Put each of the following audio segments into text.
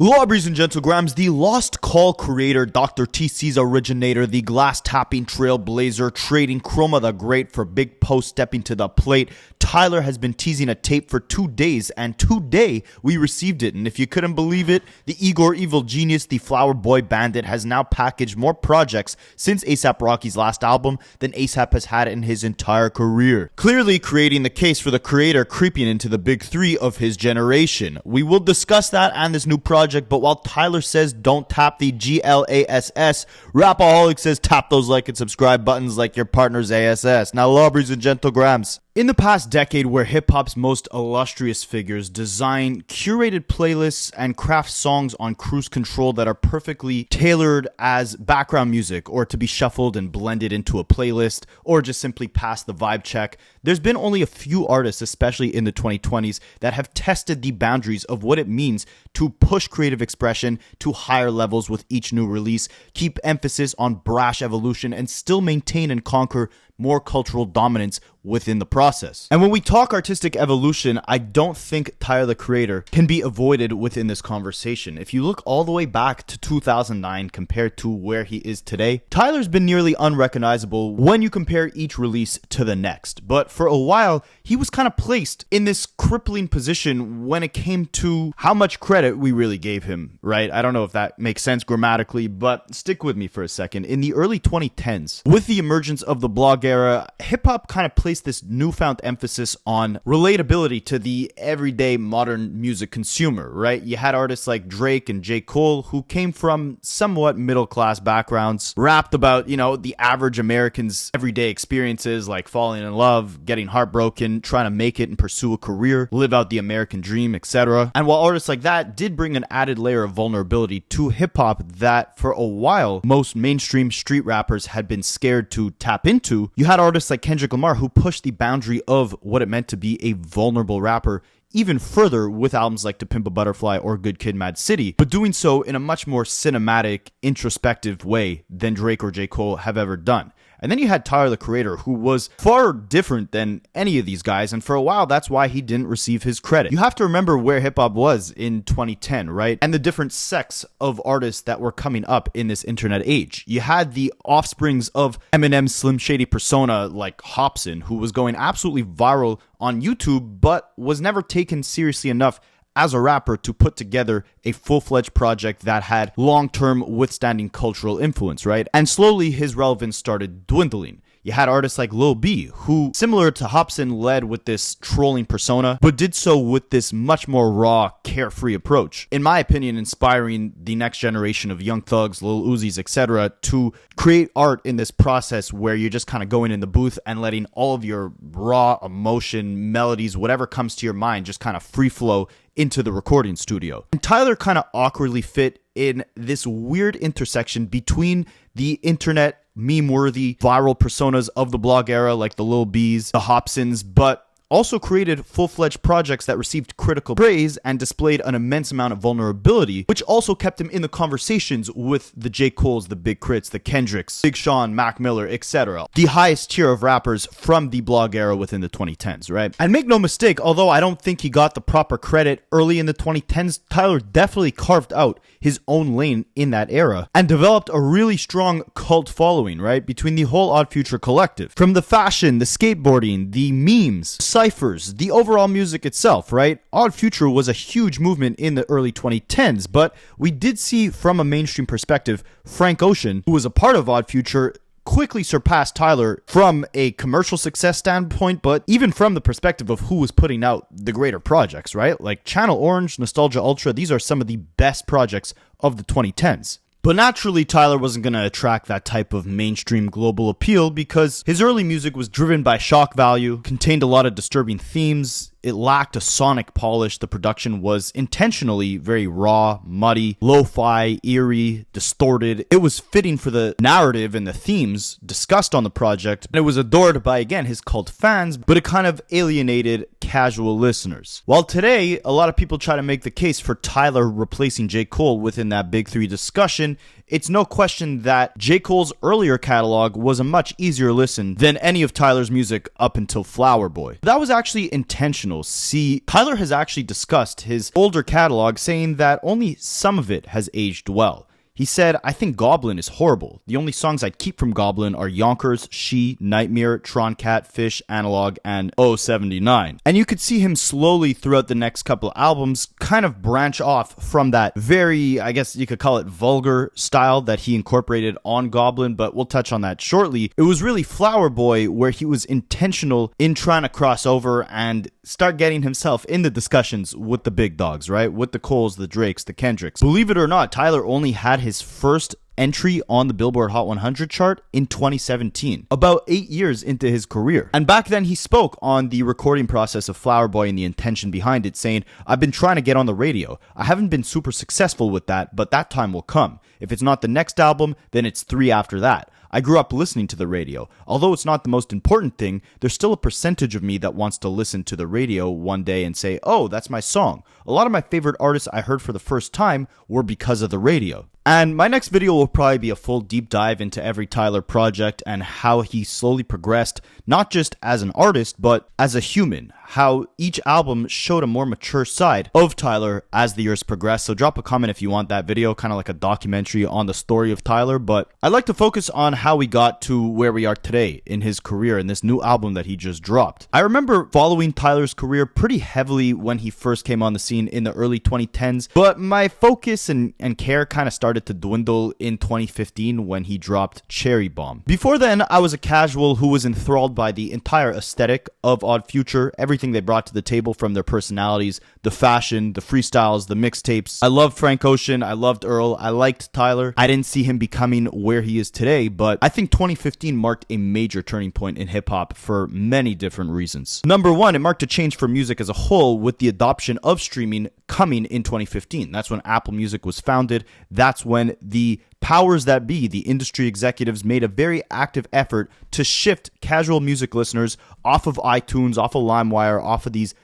Ladies and gentlegrams, the Lost Call creator, Dr. TC's originator, the glass-tapping trailblazer, trading Chroma the Great for Big Post stepping to the plate, Tyler has been teasing a tape for 2 days, and today we received it. And if you couldn't believe it, the Igor Evil Genius, the Flower Boy Bandit, has now packaged more projects since A$AP Rocky's last album than A$AP has had in his entire career, clearly creating the case for the creator creeping into the big three of his generation. We will discuss that and this new project. But while Tyler says don't tap the GLASS, Rapaholic says tap those like and subscribe buttons like your partner's ASS. Now, ladies and gentlegrams, in the past decade, where hip-hop's most illustrious figures design curated playlists and craft songs on cruise control that are perfectly tailored as background music or to be shuffled and blended into a playlist or just simply pass the vibe check, there's been only a few artists, especially in the 2020s, that have tested the boundaries of what it means to push creative expression to higher levels with each new release, keep emphasis on brash evolution, and still maintain and conquer more cultural dominance within the process. And when we talk artistic evolution, I don't think Tyler the Creator can be avoided within this conversation. If you look all the way back to 2009 compared to where he is today, Tyler's been nearly unrecognizable when you compare each release to the next. But for a while, he was kind of placed in this crippling position when it came to how much credit we really gave him, right? I don't know if that makes sense grammatically, but stick with me for a second. In the early 2010s, with the emergence of the blog era, hip-hop kind of placed this newfound emphasis on relatability to the everyday modern music consumer, right? You had artists like Drake and J. Cole who came from somewhat middle-class backgrounds, rapped about, the average American's everyday experiences like falling in love, getting heartbroken, trying to make it and pursue a career, live out the American dream, etc. And while artists like that did bring an added layer of vulnerability to hip-hop that for a while most mainstream street rappers had been scared to tap into, you had artists like Kendrick Lamar who pushed the boundary of what it meant to be a vulnerable rapper even further with albums like To Pimp a Butterfly or Good Kid, Mad City, but doing so in a much more cinematic, introspective way than Drake or J. Cole have ever done. And then you had Tyler the Creator, who was far different than any of these guys, and for a while, that's why he didn't receive his credit. You have to remember where hip-hop was in 2010, right? And the different sects of artists that were coming up in this internet age. You had the offsprings of Eminem's Slim Shady persona, like Hopsin, who was going absolutely viral on YouTube, but was never taken seriously enough as a rapper to put together a full-fledged project that had long-term withstanding cultural influence, right? And slowly his relevance started dwindling. You had artists like Lil B, who, similar to Hopsin, led with this trolling persona, but did so with this much more raw, carefree approach. In my opinion, inspiring the next generation of Young Thugs, Lil Uzis, etc. to create art in this process where you're just kind of going in the booth and letting all of your raw emotion, melodies, whatever comes to your mind, just kind of free flow into the recording studio. And Tyler kind of awkwardly fit in this weird intersection between the internet meme-worthy viral personas of the blog era like the Lil B's, the Hopsins, but also created full-fledged projects that received critical praise and displayed an immense amount of vulnerability, which also kept him in the conversations with the J. Coles, the Big Crits, the Kendricks, Big Sean, Mac Miller, etc. The highest tier of rappers from the blog era within the 2010s, right? And make no mistake, although I don't think he got the proper credit early in the 2010s, Tyler definitely carved out his own lane in that era and developed a really strong cult following, right? Between the whole Odd Future collective. From the fashion, the skateboarding, the memes, ciphers, the overall music itself, right? Odd Future was a huge movement in the early 2010s, but we did see from a mainstream perspective, Frank Ocean, who was a part of Odd Future, quickly surpassed Tyler from a commercial success standpoint, but even from the perspective of who was putting out the greater projects, right? Like Channel Orange, Nostalgia Ultra, these are some of the best projects of the 2010s. But naturally, Tyler wasn't going to attract that type of mainstream global appeal because his early music was driven by shock value, contained a lot of disturbing themes, it lacked a sonic polish. The production was intentionally very raw, muddy, lo-fi, eerie, distorted. It was fitting for the narrative and the themes discussed on the project, and it was adored by, again, his cult fans, but it kind of alienated casual listeners. While today, a lot of people try to make the case for Tyler replacing J. Cole within that Big Three discussion, it's no question that J. Cole's earlier catalog was a much easier listen than any of Tyler's music up until Flower Boy. That was actually intentional. See, Tyler has actually discussed his older catalog, saying that only some of it has aged well. He said, "I think Goblin is horrible. The only songs I'd keep from Goblin are Yonkers, She, Nightmare, Tron Cat, Fish, Analog, and 079. And you could see him slowly throughout the next couple of albums kind of branch off from that very, I guess you could call it vulgar style that he incorporated on Goblin, but we'll touch on that shortly. It was really Flower Boy where he was intentional in trying to cross over and start getting himself in the discussions with the big dogs, right? With the Coles, the Drakes, the Kendricks. Believe it or not, Tyler only had his first entry on the Billboard Hot 100 chart in 2017, about 8 years into his career. And back then he spoke on the recording process of Flower Boy and the intention behind it, saying, "I've been trying to get on the radio. I haven't been super successful with that, but that time will come. If it's not the next album, then it's 3 after that. I grew up listening to the radio. Although it's not the most important thing, there's still a percentage of me that wants to listen to the radio one day and say, oh, that's my song. A lot of my favorite artists I heard for the first time were because of the radio." And my next video will probably be a full deep dive into every Tyler project and how he slowly progressed, not just as an artist, but as a human. How each album showed a more mature side of Tyler as the years progressed. So drop a comment if you want that video, kind of like a documentary on the story of Tyler. But I'd like to focus on how we got to where we are today in his career and this new album that he just dropped. I remember following Tyler's career pretty heavily when he first came on the scene in the early 2010s, but my focus and care kind of started to dwindle in 2015 when he dropped Cherry Bomb. Before then, I was a casual who was enthralled by the entire aesthetic of Odd Future, everything they brought to the table from their personalities, the fashion, the freestyles, the mixtapes. I loved Frank Ocean, I loved Earl, I liked Tyler. I didn't see him becoming where he is today, but I think 2015 marked a major turning point in hip-hop for many different reasons. Number one, it marked a change for music as a whole with the adoption of streaming coming in 2015. That's when Apple Music was founded. That's when the powers that be, the industry executives, made a very active effort to shift casual music listeners off of iTunes, off of LimeWire, off of these,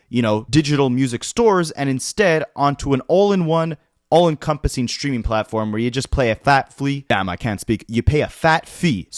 digital music stores, and instead onto an all-in-one, all-encompassing streaming platform where you just pay a fat fee. You pay a flat fee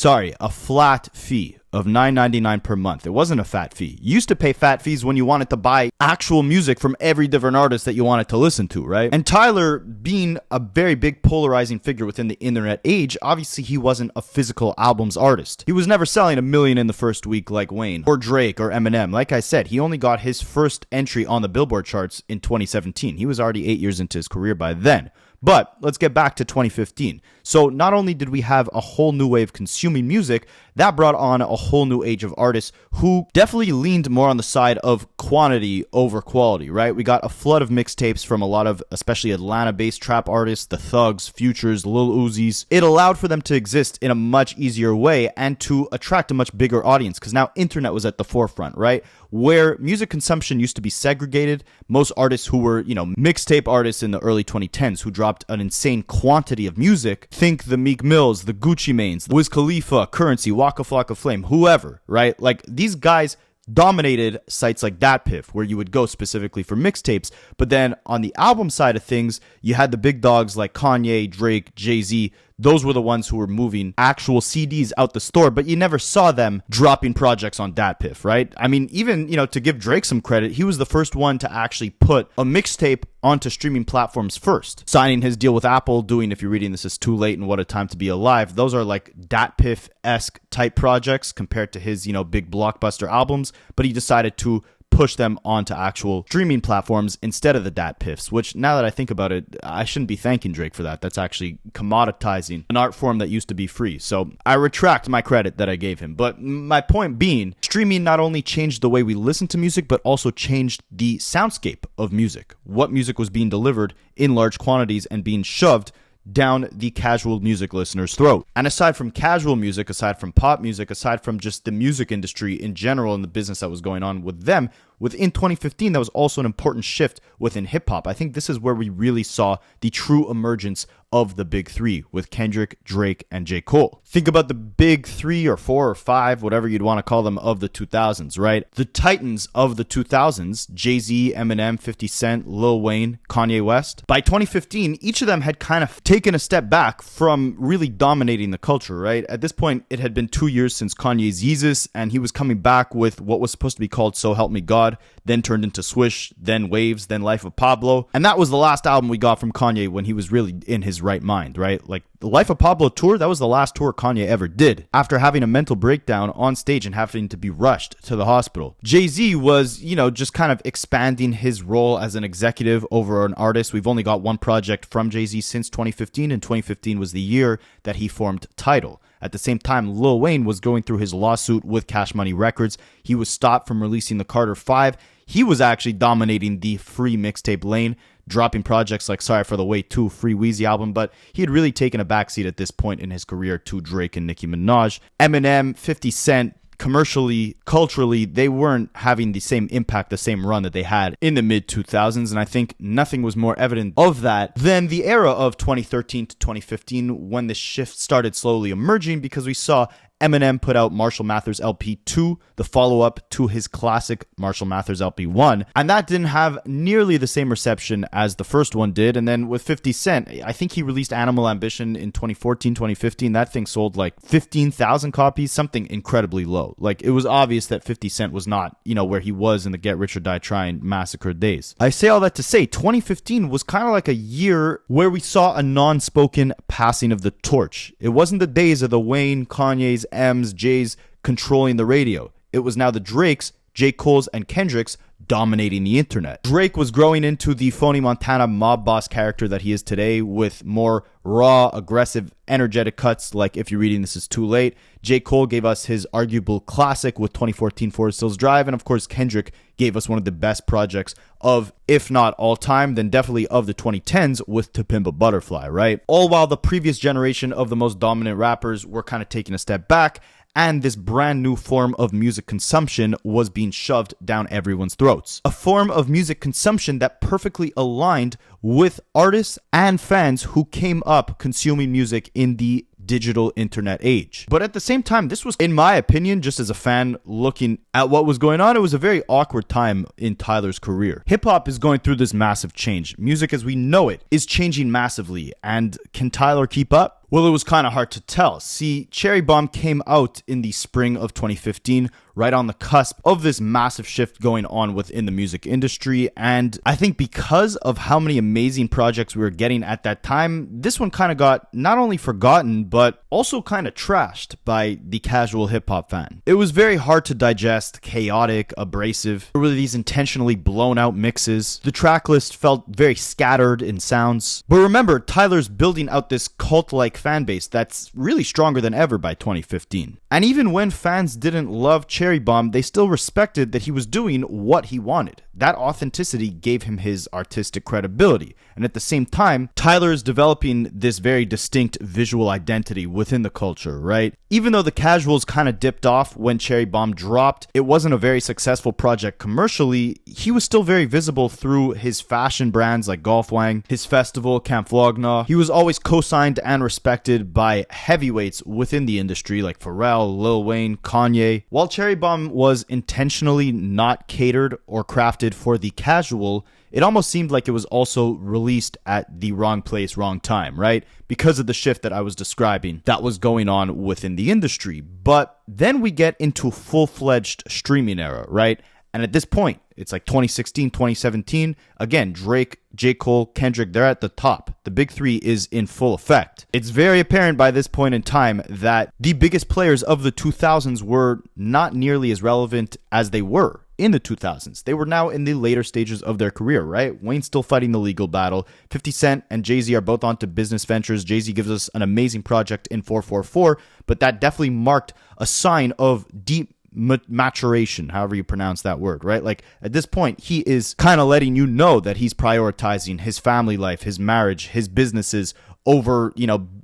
of $9.99 per month. It wasn't a fat fee. You used to pay fat fees when you wanted to buy actual music from every different artist that you wanted to listen to, right? And Tyler, being a very big polarizing figure within the internet age, obviously he wasn't a physical albums artist. He was never selling 1 million in the first week like Wayne or Drake or Eminem. Like I said, he only got his first entry on the Billboard charts in 2017. He was already 8 years into his career by then. But let's get back to 2015. So not only did we have a whole new way of consuming music, that brought on a whole new age of artists who definitely leaned more on the side of quantity over quality, right? We got a flood of mixtapes from a lot of especially Atlanta-based trap artists, the Thugs, Futures, Lil Uzis. It allowed for them to exist in a much easier way and to attract a much bigger audience because now internet was at the forefront, right? Where music consumption used to be segregated, most artists who were, mixtape artists in the early 2010s who dropped an insane quantity of music, think the Meek Mills, the Gucci Manes, the Wiz Khalifa, Currency, Waka Flocka Flame, whoever, right? Like these guys dominated sites like DatPiff, where you would go specifically for mixtapes. But then on the album side of things, you had the big dogs like Kanye, Drake, Jay-Z. Those were the ones who were moving actual CDs out the store, but you never saw them dropping projects on DatPiff, right? I mean, even, to give Drake some credit, he was the first one to actually put a mixtape onto streaming platforms first. Signing his deal with Apple, doing If You're Reading This Is Too Late and What a Time to Be Alive. Those are like DatPiff-esque type projects compared to his, big blockbuster albums, but he decided to push them onto actual streaming platforms instead of the DatPiffs, which now that I think about it, I shouldn't be thanking Drake for that. That's actually commoditizing an art form that used to be free. So I retract my credit that I gave him. But my point being, streaming not only changed the way we listen to music, but also changed the soundscape of music. What music was being delivered in large quantities and being shoved down the casual music listener's throat. And aside from casual music, aside from pop music, aside from just the music industry in general and the business that was going on with them, within 2015, that was also an important shift within hip-hop. I think this is where we really saw the true emergence of the big three with Kendrick, Drake, and J. Cole. Think about the big 3 or 4 or 5, whatever you'd want to call them, of the 2000s, right? The titans of the 2000s, Jay-Z, Eminem, 50 Cent, Lil Wayne, Kanye West. By 2015, each of them had kind of taken a step back from really dominating the culture, right? At this point, it had been 2 years since Kanye's Yeezus, and he was coming back with what was supposed to be called So Help Me God, then turned into Swish, then Waves, then Life of Pablo. And that was the last album we got from Kanye when he was really in his right mind, right? Like the Life of Pablo tour, that was the last tour Kanye ever did after having a mental breakdown on stage and having to be rushed to the hospital. Jay-Z was, just kind of expanding his role as an executive over an artist. We've only got one project from Jay-Z since 2015, and 2015 was the year that he formed Tidal. At the same time, Lil Wayne was going through his lawsuit with Cash Money Records. He was stopped from releasing the Carter 5. He was actually dominating the free mixtape lane, dropping projects like Sorry for the Wait 2, Free Weezy album, but he had really taken a backseat at this point in his career to Drake and Nicki Minaj. Eminem, 50 Cent, commercially, culturally, they weren't having the same impact, the same run that they had in the mid-2000s, and I think nothing was more evident of that than the era of 2013 to 2015 when the shift started slowly emerging, because we saw Eminem put out Marshall Mathers LP 2, the follow-up to his classic Marshall Mathers LP 1, and that didn't have nearly the same reception as the first one did. And then with 50 Cent, I think he released Animal Ambition in 2014, 2015. That thing sold like 15,000 copies, something incredibly low. Like, it was obvious that 50 Cent was not, where he was in the Get Rich or Die Trying massacre days. I say all that to say 2015 was kind of like a year where we saw a non-spoken passing of the torch. It wasn't the days of the Wayne, Kanye's, M's, J's controlling the radio. It was now the Drakes, J. Cole's, and Kendrick's dominating the internet. Drake was growing into the phony Montana mob boss character that he is today, with more raw, aggressive, energetic cuts like If You're Reading This Is Too Late. J. Cole gave us his arguable classic with 2014 Forest Hills Drive, and of course Kendrick gave us one of the best projects of, if not all time, then definitely of the 2010s with To Pimp a Butterfly, right? All while the previous generation of the most dominant rappers were kind of taking a step back, and this brand new form of music consumption was being shoved down everyone's throats. A form of music consumption that perfectly aligned with artists and fans who came up consuming music in the digital internet age. But at the same time, this was, in my opinion, just as a fan looking at what was going on, it was a very awkward time in Tyler's career. Hip-hop is going through this massive change. Music as we know it is changing massively, and can Tyler keep up? Well, it was kind of hard to tell. See, Cherry Bomb came out in the spring of 2015, right on the cusp of this massive shift going on within the music industry, and I think because of how many amazing projects we were getting at that time, this one kind of got not only forgotten, but also kind of trashed by the casual hip-hop fan. It was very hard to digest, chaotic, abrasive. There were these intentionally blown out mixes. The track list felt very scattered in sounds. But remember, Tyler's building out this cult-like fan base that's really stronger than ever by 2015. And even when fans didn't love Cherry Bomb, they still respected that he was doing what he wanted. That authenticity gave him his artistic credibility. And at the same time, Tyler is developing this very distinct visual identity within the culture, right? Even though the casuals kind of dipped off when Cherry Bomb dropped, it wasn't a very successful project commercially, he was still very visible through his fashion brands like Golf Wang, his festival, Camp Flogna. He was always co-signed and respected by heavyweights within the industry like Pharrell, Lil Wayne, Kanye. While Cherry Bomb was intentionally not catered or crafted for the casual, it almost seemed like it was also released at the wrong place, wrong time, right? Because of the shift that I was describing that was going on within the industry. But then we get into full-fledged streaming era, right? And at this point, it's like 2016, 2017. Again, Drake, J. Cole, Kendrick, they're at the top. The big three is in full effect. It's very apparent by this point in time that the biggest players of the 2000s were not nearly as relevant as they were in the 2000s. They were now in the later stages of their career, right? Wayne's still fighting the legal battle. 50 Cent and Jay-Z are both onto business ventures. Jay-Z gives us an amazing project in 444, but that definitely marked a sign of deep maturation, however you pronounce that word, right? Like at this point, he is kind of letting you know that he's prioritizing his family life, his marriage, his businesses over,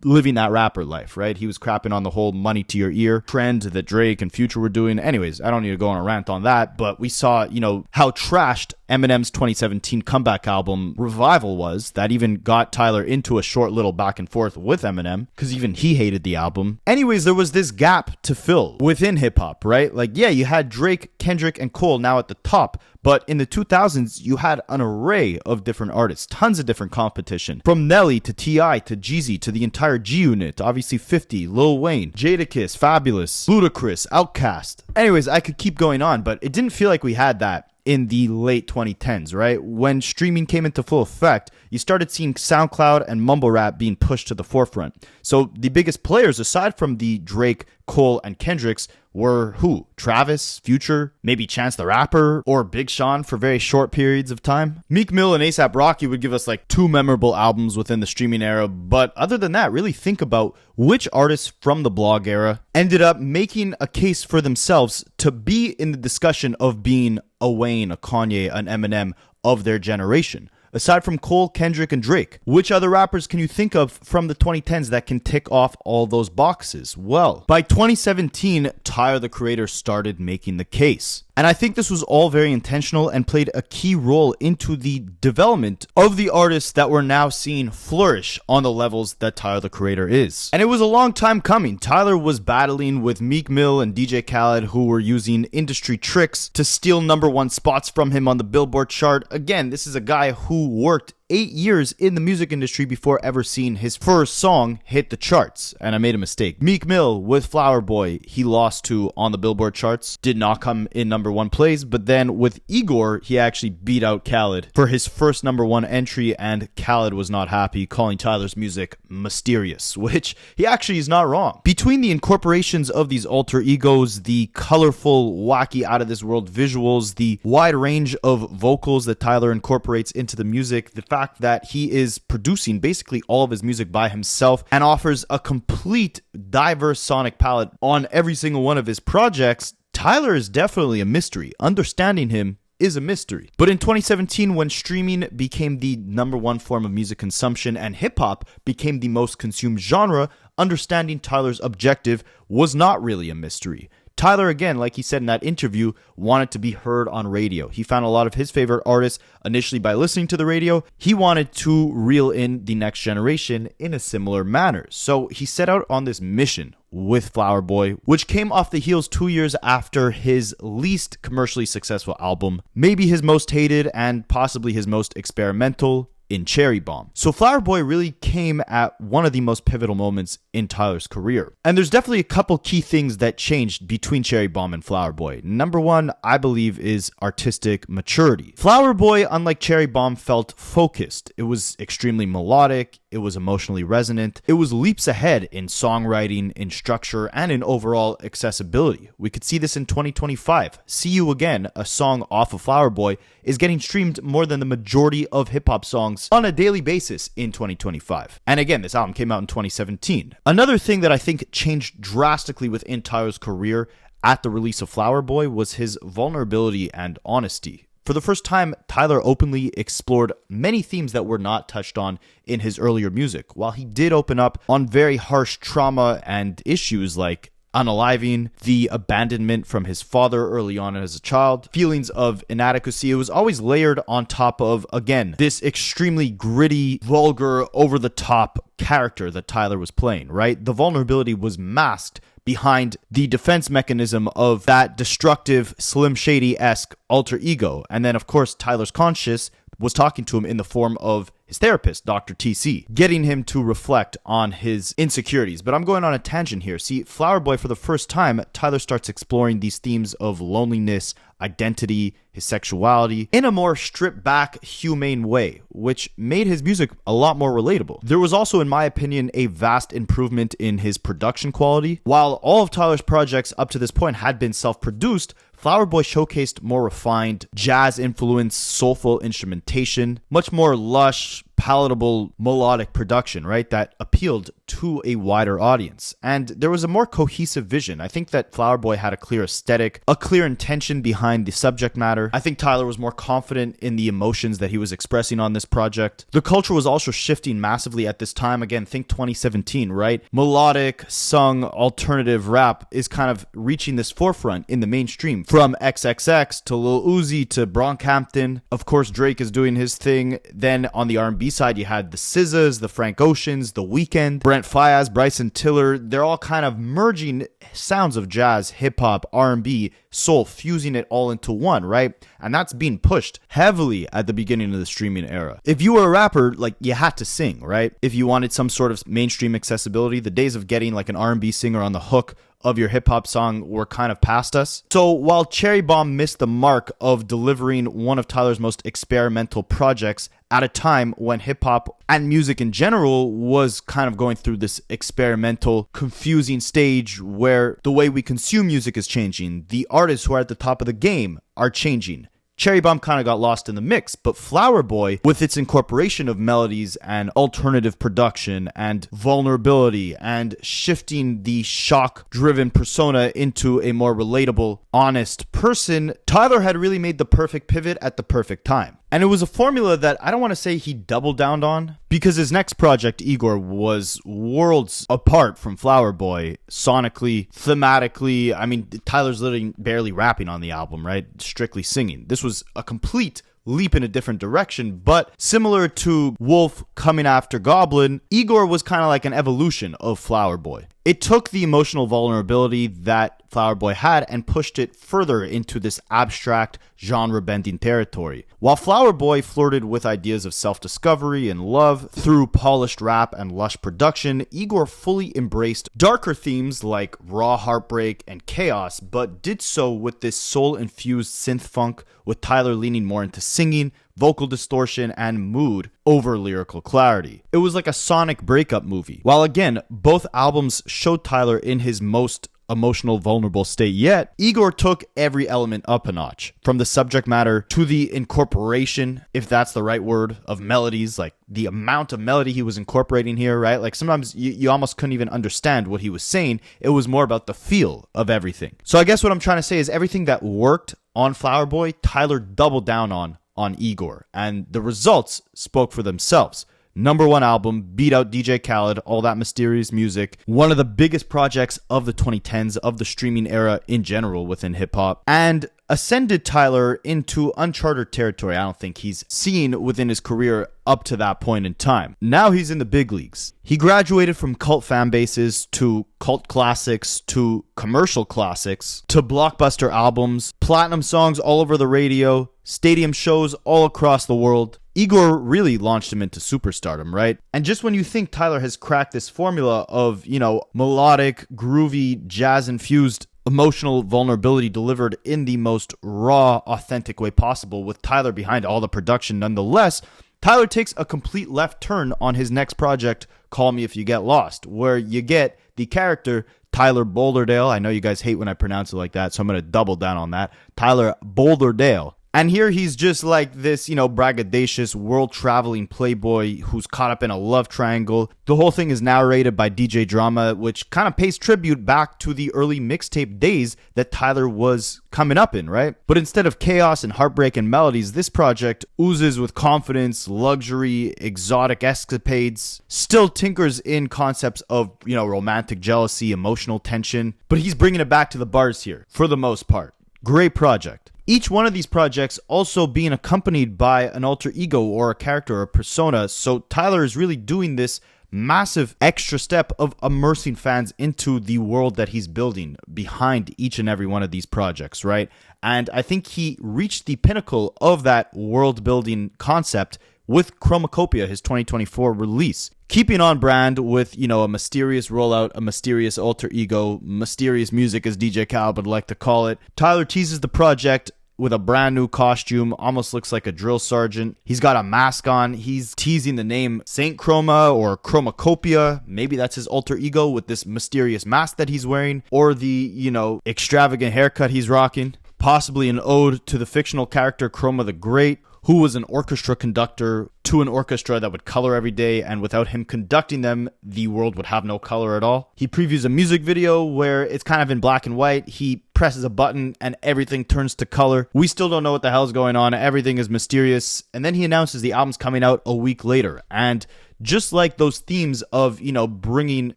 living that rapper life, right? He was crapping on the whole money to your ear trend that Drake and Future were doing. Anyways, I don't need to go on a rant on that, but we saw, how trashed Eminem's 2017 comeback album Revival was, that even got Tyler into a short little back and forth with Eminem, because even he hated the album. Anyways, there was this gap to fill within hip-hop, right? Like, yeah, you had Drake, Kendrick, and Cole now at the top, but in the 2000s, you had an array of different artists, tons of different competition. From Nelly to T.I. to Jeezy to the entire G-Unit, obviously 50, Lil Wayne, Jadakiss, Fabulous, Ludacris, Outkast. Anyways, I could keep going on, but it didn't feel like we had that in the late 2010s, right? When streaming came into full effect, you started seeing SoundCloud and mumble rap being pushed to the forefront. So the biggest players, aside from the Drake, Cole, and Kendricks, were who? Travis, Future, maybe Chance the Rapper, or Big Sean for very short periods of time. Meek Mill and A$AP Rocky would give us like 2 memorable albums within the streaming era, but other than that, really think about which artists from the blog era ended up making a case for themselves to be in the discussion of being a Wayne, a Kanye, an Eminem of their generation. Aside from Cole, Kendrick, and Drake, which other rappers can you think of from the 2010s that can tick off all those boxes? Well, by 2017, Tyler, the Creator, started making the case. And I think this was all very intentional and played a key role into the development of the artists that we're now seeing flourish on the levels that Tyler, the Creator, is. And it was a long time coming. Tyler was battling with Meek Mill and DJ Khaled, who were using industry tricks to steal #1 spots from him on the Billboard chart. Again, this is a guy who worked 8 years in the music industry before ever seeing his first song hit the charts. And I made a mistake. Meek Mill with Flower Boy, he lost to on the Billboard charts, did not come in #1 place, but then with Igor, he actually beat out Khaled for his first #1 entry, and Khaled was not happy, calling Tyler's music mysterious, which he actually is not wrong. Between the incorporations of these alter egos, the colorful, wacky, out-of-this-world visuals, the wide range of vocals that Tyler incorporates into the music, the fact that he is producing basically all of his music by himself and offers a complete diverse sonic palette on every single one of his projects, Tyler is definitely a mystery. Understanding him is a mystery. But in 2017, when streaming became the #1 form of music consumption and hip-hop became the most consumed genre, understanding Tyler's objective was not really a mystery. Tyler, again, like he said in that interview, wanted to be heard on radio. He found a lot of his favorite artists initially by listening to the radio. He wanted to reel in the next generation in a similar manner. So he set out on this mission with Flower Boy, which came off the heels 2 years after his least commercially successful album, maybe his most hated and possibly his most experimental, in Cherry Bomb. So Flower Boy really came at one of the most pivotal moments in Tyler's career. And there's definitely a couple key things that changed between Cherry Bomb and Flower Boy. #1, I believe, is artistic maturity. Flower Boy, unlike Cherry Bomb, felt focused. It was extremely melodic. It was emotionally resonant. It was leaps ahead in songwriting, in structure, and in overall accessibility. We could see this in 2025. See You Again, a song off of Flower Boy, is getting streamed more than the majority of hip-hop songs on a daily basis in 2025. And again, this album came out in 2017. Another thing that I think changed drastically within Tyler's career at the release of Flower Boy was his vulnerability and honesty. For the first time, Tyler openly explored many themes that were not touched on in his earlier music. While he did open up on very harsh trauma and issues like unaliving, the abandonment from his father early on as a child, feelings of inadequacy, it was always layered on top of, again, this extremely gritty, vulgar, over-the-top character that Tyler was playing, right? The vulnerability was masked behind the defense mechanism of that destructive, Slim Shady-esque alter ego. And then, of course, Tyler's conscious was talking to him in the form of his therapist, Dr. TC, getting him to reflect on his insecurities. But I'm going on a tangent here. See, Flower Boy, for the first time, Tyler starts exploring these themes of loneliness, identity, his sexuality in a more stripped back, humane way, which made his music a lot more relatable. There was also, in my opinion, a vast improvement in his production quality. While all of Tyler's projects up to this point had been self-produced, Flower Boy showcased more refined, jazz-influenced, soulful instrumentation, much more lush, palatable melodic production, right? That appealed to a wider audience. And there was a more cohesive vision. I think that Flower Boy had a clear aesthetic, a clear intention behind the subject matter. I think Tyler was more confident in the emotions that he was expressing on this project. The culture was also shifting massively at this time. Again, think 2017, right? Melodic, sung, alternative rap is kind of reaching this forefront in the mainstream. From XXX to Lil Uzi to Brockhampton. Of course, Drake is doing his thing. Then on the R&B side, you had the SZAs, the Frank Oceans, the Weeknd, Brent Faiyaz, Bryson Tiller. They're all kind of merging sounds of jazz, hip-hop, R&B, soul, fusing it all into one, right? And that's being pushed heavily at the beginning of the streaming era. If you were a rapper, like, you had to sing, right? If you wanted some sort of mainstream accessibility, the days of getting like an R&B singer on the hook of your hip-hop song were kind of past us. So while Cherry Bomb missed the mark of delivering one of Tyler's most experimental projects at a time when hip-hop and music in general was kind of going through this experimental, confusing stage where the way we consume music is changing, the artists who are at the top of the game are changing. Cherry Bomb kind of got lost in the mix, but Flower Boy, with its incorporation of melodies and alternative production and vulnerability and shifting the shock-driven persona into a more relatable, honest person, Tyler had really made the perfect pivot at the perfect time. And it was a formula that I don't want to say he doubled down on, because his next project, Igor, was worlds apart from Flower Boy, sonically, thematically. I mean, Tyler's literally barely rapping on the album, right? Strictly singing. This was a complete leap in a different direction, but similar to Wolf coming after Goblin, Igor was kind of like an evolution of Flower Boy. It took the emotional vulnerability that Flower Boy had and pushed it further into this abstract, genre-bending territory. While Flower Boy flirted with ideas of self-discovery and love through polished rap and lush production, Igor fully embraced darker themes like raw heartbreak and chaos, but did so with this soul-infused synth-funk, with Tyler leaning more into singing, vocal distortion, and mood over lyrical clarity. It was like a sonic breakup movie. While again, both albums showed Tyler in his most emotional, vulnerable state yet, Igor took every element up a notch. From the subject matter to the incorporation, if that's the right word, of melodies, like the amount of melody he was incorporating here, right? Like sometimes you almost couldn't even understand what he was saying. It was more about the feel of everything. So I guess what I'm trying to say is everything that worked on Flower Boy, Tyler doubled down on Igor, and the results spoke for themselves. #1 album, beat out DJ Khaled, all that mysterious music. One of the biggest projects of the 2010s, of the streaming era in general within hip-hop, and ascended Tyler into uncharted territory I don't think he's seen within his career up to that point in time. Now he's in the big leagues. He graduated from cult fan bases to cult classics to commercial classics to blockbuster albums, platinum songs all over the radio, stadium shows all across the world. Igor really launched him into superstardom, right? And just when you think Tyler has cracked this formula of, melodic, groovy, jazz-infused emotional vulnerability delivered in the most raw, authentic way possible, with Tyler behind all the production nonetheless, Tyler takes a complete left turn on his next project, Call Me If You Get Lost, where you get the character Tyler Boulderdale. I know you guys hate when I pronounce it like that, so I'm going to double down on that. Tyler Boulderdale. And here he's just like this, braggadocious, world-traveling playboy who's caught up in a love triangle. The whole thing is narrated by DJ Drama, which kind of pays tribute back to the early mixtape days that Tyler was coming up in, right? But instead of chaos and heartbreak and melodies, this project oozes with confidence, luxury, exotic escapades, still tinkers in concepts of, romantic jealousy, emotional tension, but he's bringing it back to the bars here, for the most part. Great project. Each one of these projects also being accompanied by an alter ego or a character or a persona, so Tyler is really doing this massive extra step of immersing fans into the world that he's building behind each and every one of these projects, right? And I think he reached the pinnacle of that world building concept with Chromacopia, his 2024 release. Keeping on brand with, a mysterious rollout, a mysterious alter ego, mysterious music as DJ Khaled would like to call it, Tyler teases the project with a brand new costume, almost looks like a drill sergeant. He's got a mask on. He's teasing the name Saint Chroma or Chromacopia. Maybe that's his alter ego with this mysterious mask that he's wearing, or the, extravagant haircut he's rocking. Possibly an ode to the fictional character Chroma the Great, who was an orchestra conductor to an orchestra that would color every day, and without him conducting them, the world would have no color at all. He previews a music video where it's kind of in black and white. He presses a button and everything turns to color. We still don't know what the hell's going on. Everything is mysterious. And then he announces the album's coming out a week later. And just like those themes of, bringing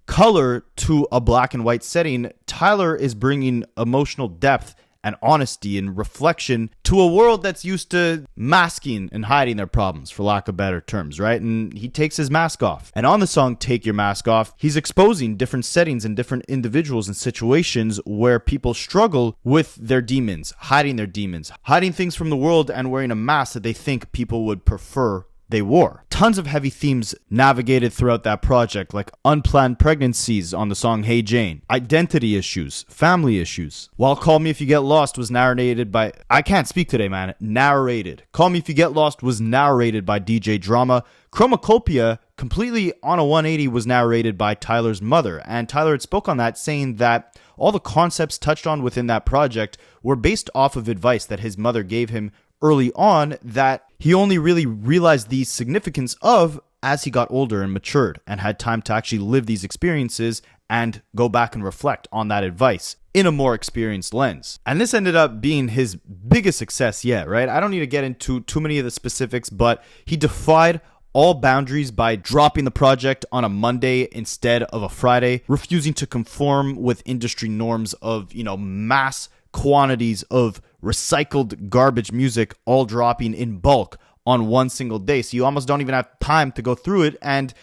color to a black and white setting, Tyler is bringing emotional depth and honesty and reflection to a world that's used to masking and hiding their problems, for lack of better terms, right? And he takes his mask off. And on the song Take Your Mask Off, he's exposing different settings and different individuals and situations where people struggle with their demons, hiding things from the world and wearing a mask that they think people would prefer they wore. Tons of heavy themes navigated throughout that project, like unplanned pregnancies on the song Hey Jane, identity issues, family issues. While Call Me If You Get Lost was narrated by... I can't speak today, man. Narrated. Call Me If You Get Lost was narrated by DJ Drama. Chromacopia, completely on a 180, was narrated by Tyler's mother. And Tyler had spoke on that, saying that all the concepts touched on within that project were based off of advice that his mother gave him early on that he only really realized the significance of as he got older and matured and had time to actually live these experiences and go back and reflect on that advice in a more experienced lens. And this ended up being his biggest success yet, right? I don't need to get into too many of the specifics, but he defied all boundaries by dropping the project on a Monday instead of a Friday, refusing to conform with industry norms of, mass quantities of recycled garbage music all dropping in bulk on one single day. So you almost don't even have time to go through it. And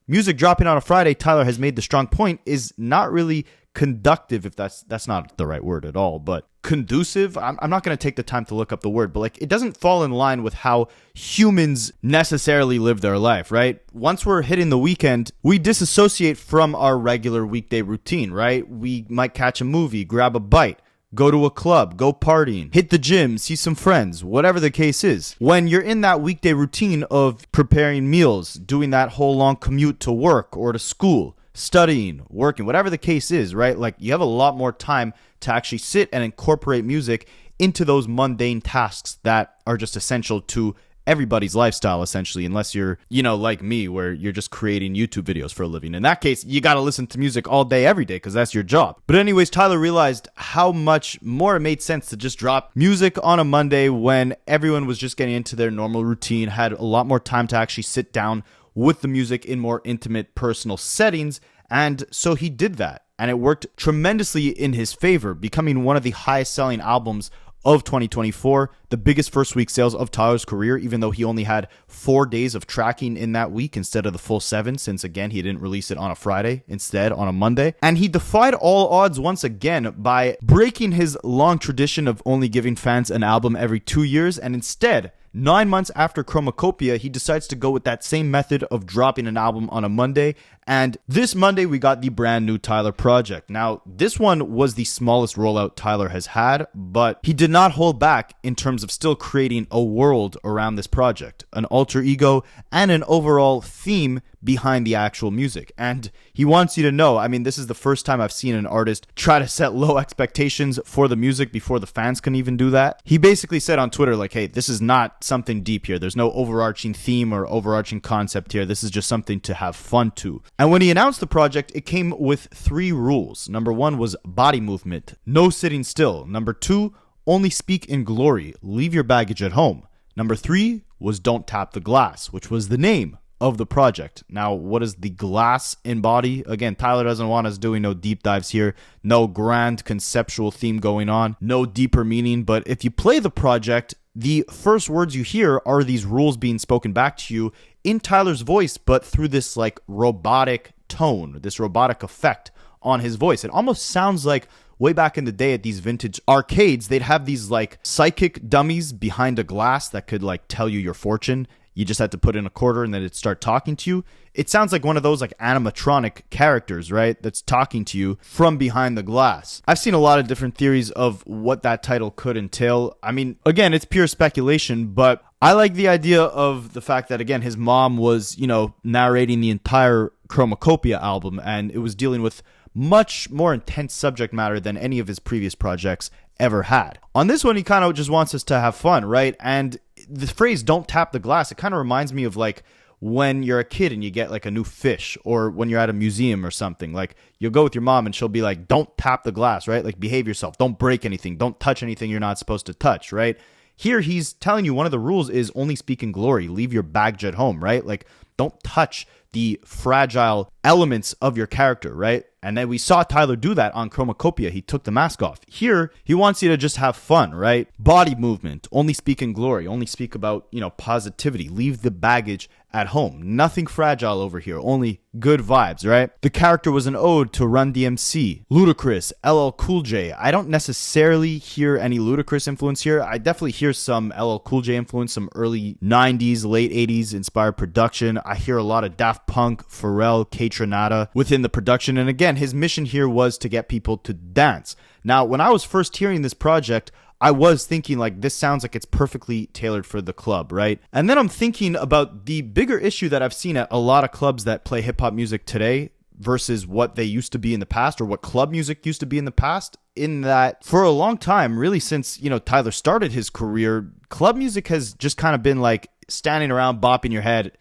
music dropping on a Friday, Tyler has made the strong point, is not really conductive, if that's not the right word at all, but conducive. I'm not going to take the time to look up the word, but it doesn't fall in line with how humans necessarily live their life, right? Once we're hitting the weekend, we disassociate from our regular weekday routine, right? We might catch a movie, grab a bite, go to a club, go partying, hit the gym, see some friends, whatever the case is. When you're in that weekday routine of preparing meals, doing that whole long commute to work or to school, studying, working, whatever the case is, right? You have a lot more time to actually sit and incorporate music into those mundane tasks that are just essential to everybody's lifestyle, essentially, unless you're, like me, where you're just creating YouTube videos for a living. In that case, you got to listen to music all day, every day, because that's your job. But anyways, Tyler realized how much more it made sense to just drop music on a Monday when everyone was just getting into their normal routine, had a lot more time to actually sit down with the music in more intimate, personal settings. And so he did that. And it worked tremendously in his favor, becoming one of the highest selling albums of 2024, the biggest first week sales of Tyler's career, even though he only had 4 days of tracking in that week instead of the full 7, since again, he didn't release it on a Friday, instead on a Monday. And he defied all odds once again by breaking his long tradition of only giving fans an album every 2 years, and instead, 9 months after Chromacopia, he decides to go with that same method of dropping an album on a Monday. And this Monday, we got the brand new Tyler project. Now, this one was the smallest rollout Tyler has had, but he did not hold back in terms of still creating a world around this project, an alter ego, and an overall theme behind the actual music. And he wants you to know, this is the first time I've seen an artist try to set low expectations for the music before the fans can even do that. He basically said on Twitter, hey, this is not something deep here. There's no overarching theme or overarching concept here. This is just something to have fun to. And when he announced the project, it came with 3 rules. Number 1 was body movement, no sitting still. Number 2, only speak in glory, leave your baggage at home. Number 3 was don't tap the glass, which was the name of the project. Now, what does the glass embody? Again, Tyler doesn't want us doing no deep dives here, no grand conceptual theme going on, no deeper meaning. But if you play the project, the first words you hear are these rules being spoken back to you in Tyler's voice, but through this robotic tone, this robotic effect on his voice. It almost sounds like way back in the day at these vintage arcades, they'd have these psychic dummies behind a glass that could tell you your fortune. You just had to put in a quarter and then it'd start talking to you. It sounds like one of those animatronic characters, right? That's talking to you from behind the glass. I've seen a lot of different theories of what that title could entail. Again, it's pure speculation, but I like the idea of the fact that, again, his mom was, narrating the entire Chromacopia album, and it was dealing with much more intense subject matter than any of his previous projects ever had. On this one, he kind of just wants us to have fun, right? And the phrase "don't tap the glass," it kind of reminds me of like when you're a kid and you get like a new fish, or when you're at a museum or something. Like you'll go with your mom and she'll be like, "Don't tap the glass," right? Like behave yourself. Don't break anything. Don't touch anything you're not supposed to touch, right? Here he's telling you one of the rules is only speak in glory. Leave your baggage at home, right? Like don't touch the fragile elements of your character, right? And then we saw Tyler do that on Chromacopia. He took the mask off. Here, he wants you to just have fun, right? Body movement, only speak in glory, only speak about, positivity. Leave the baggage at home. Nothing fragile over here, only good vibes, right? The character was an ode to Run DMC, Ludacris, LL Cool J. I don't necessarily hear any Ludacris influence here. I definitely hear some LL Cool J influence, some early 90s, late 80s inspired production. I hear a lot of Daft Punk, Pharrell, K-Tronada within the production. And again, his mission here was to get people to dance. Now, when I was first hearing this project, I was thinking like, this sounds like it's perfectly tailored for the club, right? And then I'm thinking about the bigger issue that I've seen at a lot of clubs that play hip hop music today versus what they used to be in the past, or what club music used to be in the past, in that for a long time, really since, Tyler started his career, club music has just kind of been like standing around, bopping your head,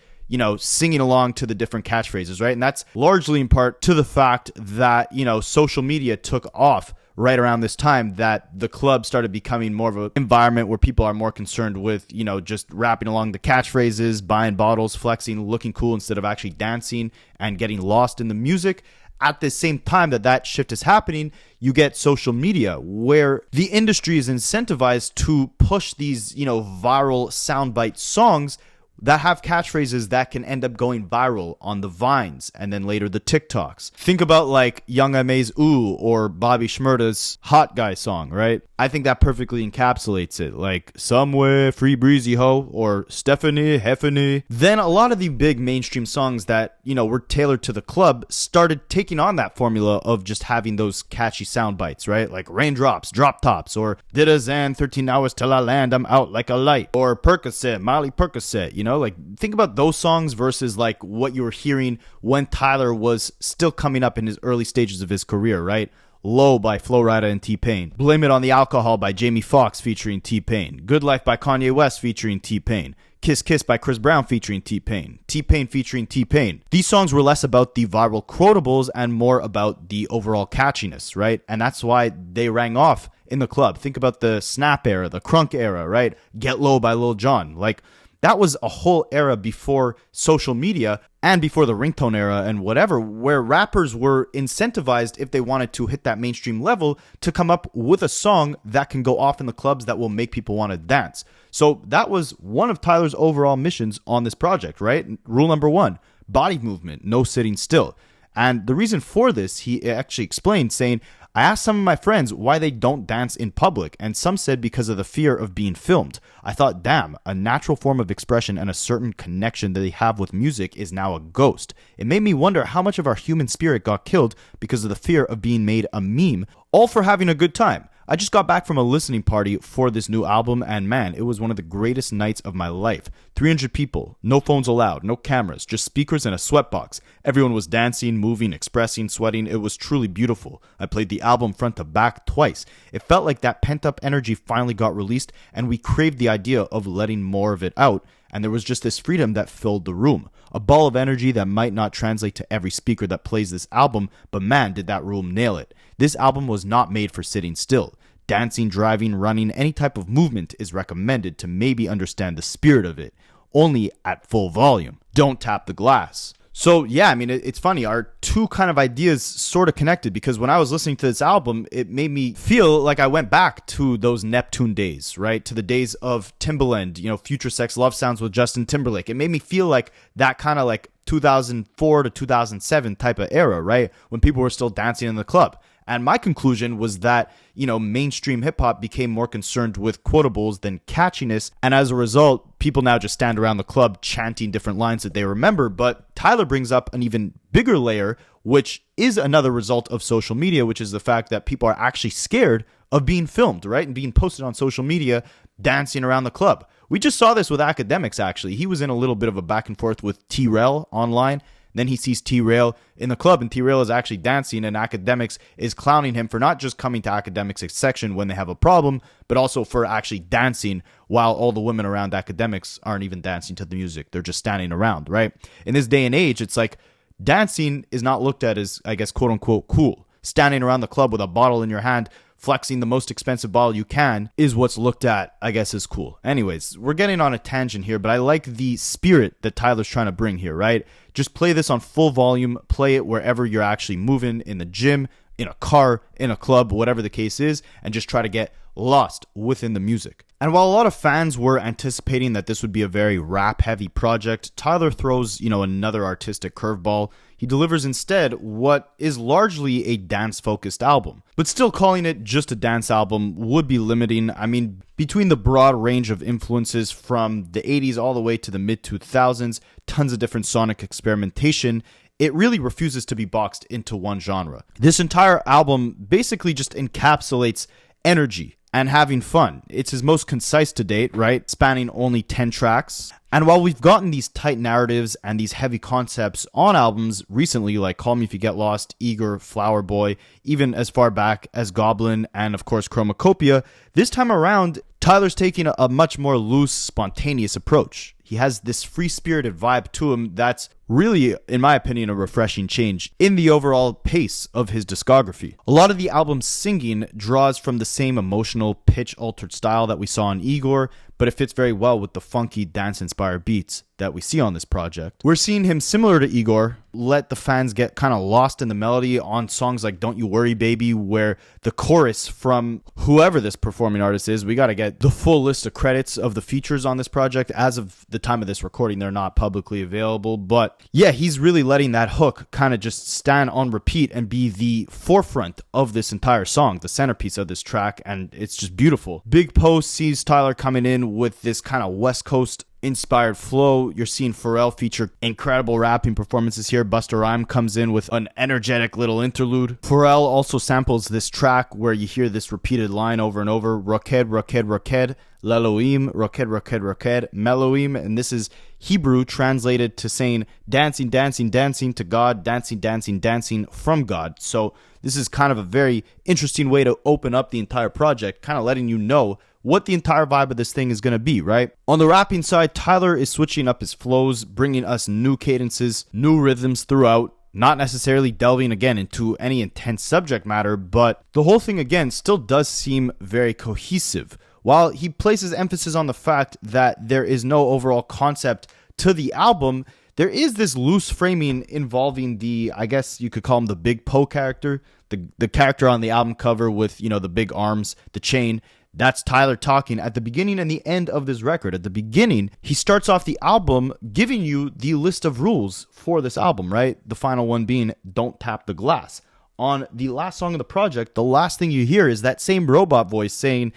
singing along to the different catchphrases, right? And that's largely in part to the fact that, social media took off right around this time, that the club started becoming more of an environment where people are more concerned with, just rapping along the catchphrases, buying bottles, flexing, looking cool instead of actually dancing and getting lost in the music. At the same time that shift is happening, you get social media where the industry is incentivized to push these, viral soundbite songs that have catchphrases that can end up going viral on the Vines and then later the TikToks. Think about like Young M.A.'s Ooh or Bobby Shmurda's Hot Guy song, right? I think that perfectly encapsulates it. Like Somewhere, Free Breezy Ho, or Stephanie, Heffany. Then a lot of the big mainstream songs that, were tailored to the club started taking on that formula of just having those catchy sound bites, right? Like Raindrops, Drop Tops, or Did a Zan, 13 hours till I land, I'm out like a light. Or Percocet, Molly Percocet, like think about those songs versus like what you were hearing when Tyler was still coming up in his early stages of his career, right? Low by Flo Rida and T-Pain. Blame It on the Alcohol by Jamie Foxx featuring T-Pain. Good Life by Kanye West featuring T-Pain. Kiss Kiss by Chris Brown featuring T-Pain. T-Pain featuring T-Pain. These songs were less about the viral quotables and more about the overall catchiness, right? And that's why they rang off in the club. Think about the Snap era, the Crunk era, right? Get Low by Lil Jon. Like, that was a whole era before social media and before the ringtone era and whatever, where rappers were incentivized, if they wanted to hit that mainstream level, to come up with a song that can go off in the clubs that will make people want to dance. So that was one of Tyler's overall missions on this project, right? Rule number 1, body movement, no sitting still. And the reason for this, he actually explained, saying, I asked some of my friends why they don't dance in public, and some said because of the fear of being filmed. I thought, damn, a natural form of expression and a certain connection that they have with music is now a ghost. It made me wonder how much of our human spirit got killed because of the fear of being made a meme, all for having a good time. I just got back from a listening party for this new album, and man, it was one of the greatest nights of my life. 300 people, no phones allowed, no cameras, just speakers and a sweatbox. Everyone was dancing, moving, expressing, sweating. It was truly beautiful. I played the album front to back twice. It felt like that pent-up energy finally got released, and we craved the idea of letting more of it out, and there was just this freedom that filled the room. A ball of energy that might not translate to every speaker that plays this album, but man, did that room nail it. This album was not made for sitting still. Dancing, driving, running, any type of movement is recommended to maybe understand the spirit of it, only at full volume. Don't tap the glass. So yeah, I mean, it's funny. Our two kind of ideas sort of connected, because when I was listening to this album, it made me feel like I went back to those Neptune days, right? To the days of Timbaland, Future Sex Love Sounds with Justin Timberlake. It made me feel like that kind of like 2004 to 2007 type of era, right? When people were still dancing in the club. And my conclusion was that, mainstream hip hop became more concerned with quotables than catchiness. And as a result, people now just stand around the club chanting different lines that they remember. But Tyler brings up an even bigger layer, which is another result of social media, which is the fact that people are actually scared of being filmed, right? And being posted on social media, dancing around the club. We just saw this with Academics, actually. He was in a little bit of a back and forth with T-Rel online. Then he sees T-Rail in the club, and T-Rail is actually dancing, and Academics is clowning him for not just coming to Academics' section when they have a problem, but also for actually dancing while all the women around Academics aren't even dancing to the music. They're just standing around, right? In this day and age, it's like dancing is not looked at as, I guess, quote unquote, cool. Standing around the club with a bottle in your hand, flexing the most expensive bottle you can, is what's looked at, I guess, as cool. Anyways, we're getting on a tangent here, but I like the spirit that Tyler's trying to bring here, right? Just play this on full volume, play it wherever you're actually moving, in the gym, in a car, in a club, whatever the case is, and just try to get lost within the music. And while a lot of fans were anticipating that this would be a very rap-heavy project, Tyler throws, another artistic curveball. He delivers instead what is largely a dance-focused album. But still calling it just a dance album would be limiting. I mean, between the broad range of influences from the 80s all the way to the mid-2000s, tons of different sonic experimentation, it really refuses to be boxed into one genre. This entire album basically just encapsulates energy and having fun. It's his most concise to date, right? Spanning only 10 tracks. And while we've gotten these tight narratives and these heavy concepts on albums recently, like Call Me If You Get Lost, Igor, Flower Boy, even as far back as Goblin, and of course Chromacopia, this time around, Tyler's taking a much more loose, spontaneous approach. He has this free-spirited vibe to him that's really, in my opinion, a refreshing change in the overall pace of his discography. A lot of the album's singing draws from the same emotional, pitch-altered style that we saw in Igor, but it fits very well with the funky, dance-inspired beats that we see on this project. We're seeing him, similar to Igor, let the fans get kind of lost in the melody on songs like Don't You Worry Baby, where the chorus from whoever this performing artist is, we got to get the full list of credits of the features on this project. As of the time of this recording, they're not publicly available, but yeah, he's really letting that hook kind of just stand on repeat and be the forefront of this entire song, the centerpiece of this track, and it's just beautiful. Big Post sees Tyler coming in with this kind of West Coast inspired flow. You're seeing Pharrell feature incredible rapping performances here. Busta Rhymes comes in with an energetic little interlude. Pharrell also samples this track where you hear this repeated line over and over: Roked, Roked, Roked, Leloim, Roked, Roked, Roked, Meloim. And this is Hebrew translated to saying dancing, dancing, dancing to God, dancing, dancing, dancing from God. So this is kind of a very interesting way to open up the entire project, kind of letting you know what the entire vibe of this thing is going to be, right? On the rapping side, Tyler is switching up his flows, bringing us new cadences, new rhythms throughout, not necessarily delving again into any intense subject matter, but the whole thing again still does seem very cohesive. While he places emphasis on the fact that there is no overall concept to the album, there is this loose framing involving the, I guess you could call him the Big Poe character, the character on the album cover with, the big arms, the chain. That's Tyler talking at the beginning and the end of this record. At the beginning, he starts off the album giving you the list of rules for this album, right? The final one being, don't tap the glass. On the last song of the project, the last thing you hear is that same robot voice saying,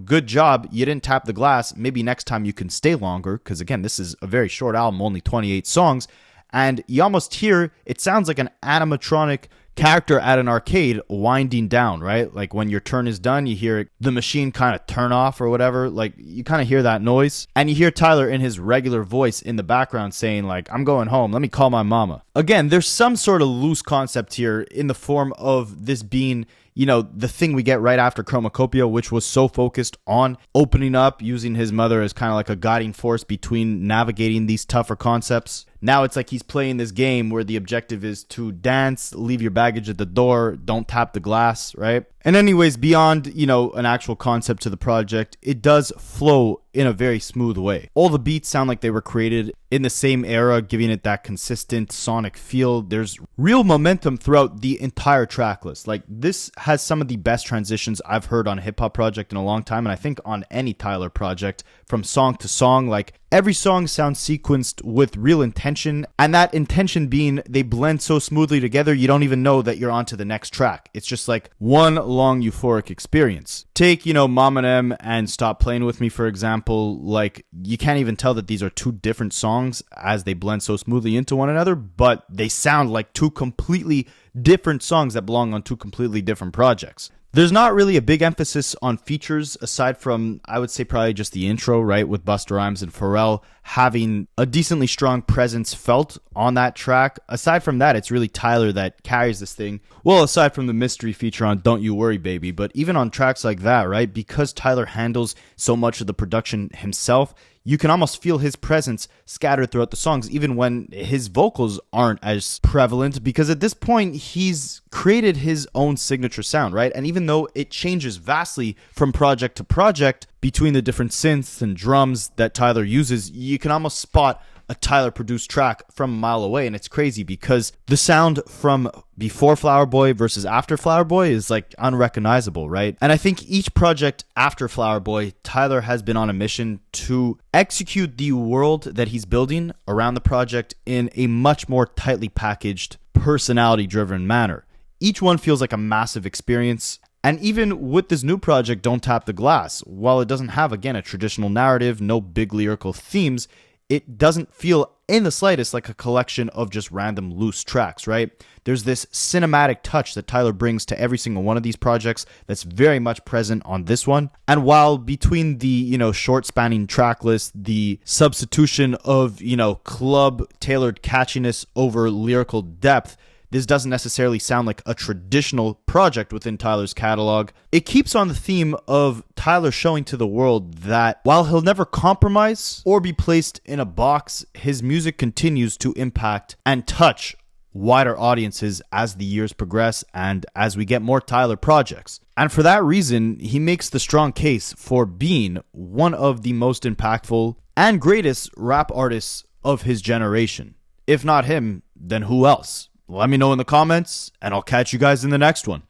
good job, you didn't tap the glass. Maybe next time you can stay longer. Because again, this is a very short album, only 28 songs. And you almost hear, it sounds like an animatronic character at an arcade winding down, right? Like when your turn is done, you hear the machine kind of turn off or whatever. Like you kind of hear that noise, and you hear Tyler in his regular voice in the background saying like, I'm going home, let me call my mama. Again, there's some sort of loose concept here in the form of this being, the thing we get right after Chromacopia, which was so focused on opening up, using his mother as kind of like a guiding force between navigating these tougher concepts. Now it's like he's playing this game where the objective is to dance, leave your baggage at the door, don't tap the glass, right? And anyways, beyond, an actual concept to the project, it does flow in a very smooth way. All the beats sound like they were created in the same era, giving it that consistent sonic feel. There's real momentum throughout the entire track list. Like, this has some of the best transitions I've heard on a hip-hop project in a long time, and I think on any Tyler project, from song to song. Like, every song sounds sequenced with real intention, and that intention being they blend so smoothly together you don't even know that you're onto the next track. It's just like one long euphoric experience. Take, Mom and M and Stop Playing With Me, for example. Like, you can't even tell that these are two different songs as they blend so smoothly into one another, but they sound like two completely different songs that belong on two completely different projects. There's not really a big emphasis on features aside from, I would say, probably just the intro, right? With Busta Rhymes and Pharrell having a decently strong presence felt on that track. Aside from that, it's really Tyler that carries this thing. Well, aside from the mystery feature on Don't You Worry Baby, but even on tracks like that, right? Because Tyler handles so much of the production himself, you can almost feel his presence scattered throughout the songs, even when his vocals aren't as prevalent, because at this point, he's created his own signature sound, right? And even though it changes vastly from project to project between the different synths and drums that Tyler uses, you can almost spot a Tyler produced track from a mile away. And it's crazy because the sound from before Flower Boy versus after Flower Boy is like unrecognizable, right? And I think each project after Flower Boy, Tyler has been on a mission to execute the world that he's building around the project in a much more tightly packaged, personality driven manner. Each one feels like a massive experience. And even with this new project, Don't Tap the Glass, while it doesn't have, again, a traditional narrative, no big lyrical themes, it doesn't feel in the slightest like a collection of just random loose tracks, right? There's this cinematic touch that Tyler brings to every single one of these projects that's very much present on this one. And while between the, short spanning track list, the substitution of, club tailored catchiness over lyrical depth, this doesn't necessarily sound like a traditional project within Tyler's catalog. It keeps on the theme of Tyler showing to the world that while he'll never compromise or be placed in a box, his music continues to impact and touch wider audiences as the years progress and as we get more Tyler projects. And for that reason, he makes the strong case for being one of the most impactful and greatest rap artists of his generation. If not him, then who else? Let me know in the comments, and I'll catch you guys in the next one.